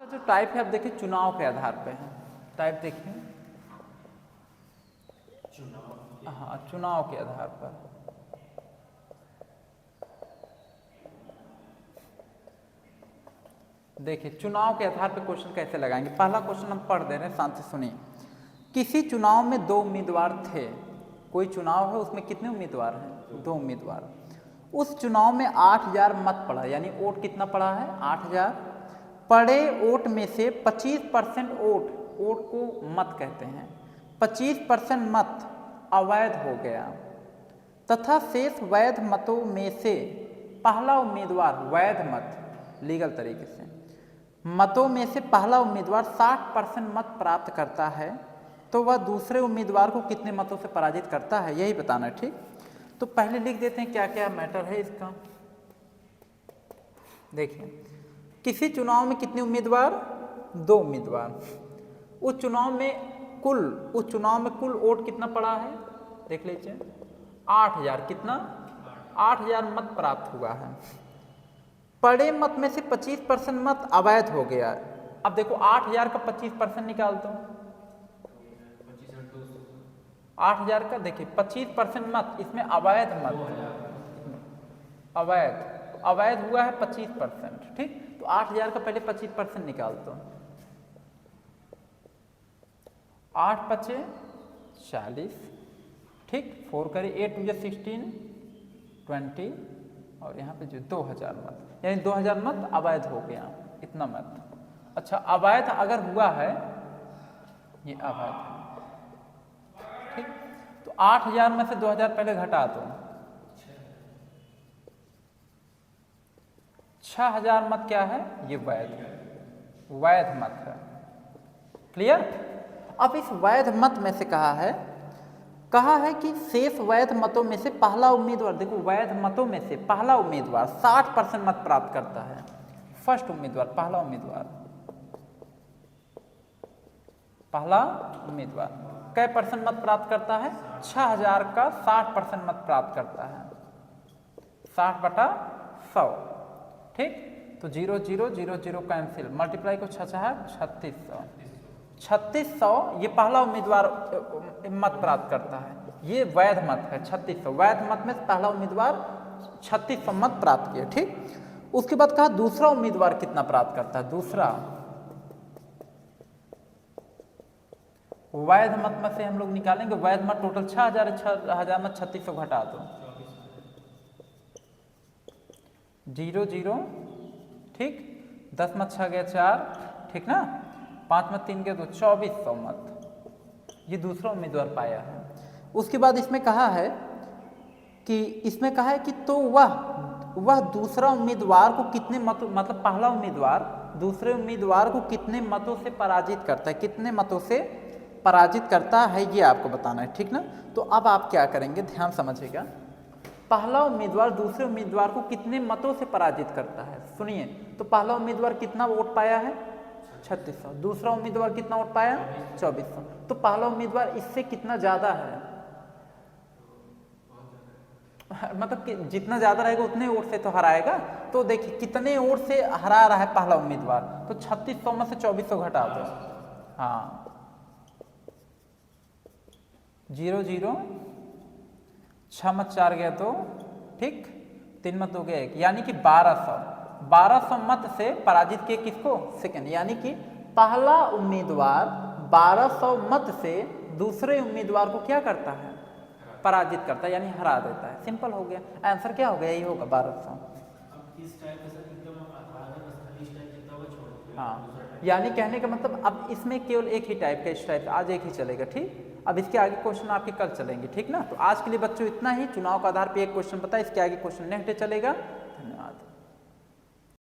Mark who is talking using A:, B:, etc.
A: जो टाइप है आप देखिए चुनाव के आधार पे है। टाइप देखिए, हाँ चुनाव के आधार पर। देखिए चुनाव के आधार पर क्वेश्चन कैसे लगाएंगे। पहला क्वेश्चन हम पढ़ दे रहे हैं, शांति सुनिए। किसी चुनाव में 2 उम्मीदवार थे। कोई चुनाव है, उसमें कितने उम्मीदवार हैं? 2 उम्मीदवार। उस चुनाव में 8000 मत पड़ा, यानी वोट कितना पड़ा है? 8000। पड़े वोट में से 25% वोट को मत कहते हैं, 25% मत अवैध हो गया तथा शेष वैध मतों में से पहला उम्मीदवार, वैध मत लीगल तरीके से मतों में से पहला उम्मीदवार 60% मत प्राप्त करता है तो वह दूसरे उम्मीदवार को कितने मतों से पराजित करता है, यही बताना है। ठीक, तो पहले लिख देते हैं क्या क्या मैटर है इसका। देखिए किसी चुनाव में कितने उम्मीदवार? 2 उम्मीदवार। उस चुनाव में कुल वोट कितना पड़ा है? देख लीजिए 8000। कितना? 8000 मत प्राप्त हुआ है। पड़े मत में से 25% मत अवैध हो गया। अब देखो 8000 का 25% निकाल दो। 8000 का देखिए 25% मत, इसमें अवैध मत, अवैध हुआ है 25%। ठीक, तो 8000 का पहले 25% निकाल दो। 8 पचे 40, ठीक, 4 करें 8 मुझे 16 20 और यहाँ पे जो 2000 मत, यानी 2000 मत अवैध हो गया, इतना मत। अच्छा, अवैध अगर हुआ है, ये अवैध है, ठीक, तो 8000 में से 2000 पहले घटा दो, 6000 मत क्या है? ये वैध मत है। क्लियर? अब इस वैध मत में से कहा है कि शेष वैध मतों में से पहला उम्मीदवार, देखो वैध मतों में से पहला उम्मीदवार 60% मत प्राप्त करता है। फर्स्ट उम्मीदवार, पहला उम्मीदवार कै परसेंट मत प्राप्त करता है? 6000 का 60% मत प्राप्त करता है, 60/100। ठीक, तो 0 0 0 0 कैंसिल, मल्टीप्लाई को 6 3600 ये पहला उम्मीदवार मत प्राप्त करता है, ये वैध मत है 3600। वैध मत में पहला उम्मीदवार 3600 मत प्राप्त किया। ठीक, उसके बाद कहा दूसरा उम्मीदवार कितना प्राप्त करता है? दूसरा वैध मत में से हम लोग निकालेंगे, वैध मत टोटल 6000 में 3600 घटा दो, 0 0, ठीक, 10 मत 6 गया 4, ठीक ना, 5 मत 3 गया 2, 2400 मत ये दूसरा उम्मीदवार पाया है। उसके बाद इसमें कहा है कि तो वह दूसरा उम्मीदवार को कितने मतों, मतलब पहला उम्मीदवार दूसरे उम्मीदवार को कितने मतों से पराजित करता है, कितने मतों से पराजित करता है, ये आपको बताना है। ठीक ना, तो अब आप क्या करेंगे, ध्यान समझिएगा। पहला उम्मीदवार दूसरे उम्मीदवार को कितने मतों से पराजित करता है, सुनिए। तो पहला उम्मीदवार कितना वोट पाया है? 3600। दूसरा उम्मीदवार कितना वोट पाया? 2400। तो पहला उम्मीदवार इससे कितना ज्यादा है, मतलब कि जितना ज्यादा रहेगा उतने वोट से तो हराएगा। तो देखिए कितने वोट से हरा रहा है पहला उम्मीदवार, तो 3600 में से 2400 घटा दो, हाँ 0 0, 6 मत 4 गया 2, ठीक, 3 मत हो गया 1, यानी कि 1200 मत से पराजित किए किसको? सेकंड, यानी कि पहला उम्मीदवार 1200 मत से दूसरे उम्मीदवार को क्या करता है? पराजित करता है, यानी हरा देता है। सिंपल हो गया, आंसर क्या हो गया? यही होगा 1200। हाँ, यानी कहने का मतलब अब इसमें केवल एक ही टाइप का, इस टाइप आज एक ही चलेगा। ठीक, अब इसके आगे क्वेश्चन आपके कल चलेंगे। ठीक ना, तो आज के लिए बच्चों इतना ही। चुनाव के आधार पे एक क्वेश्चन पता है, इसके आगे क्वेश्चन नेक्स्ट डे चलेगा।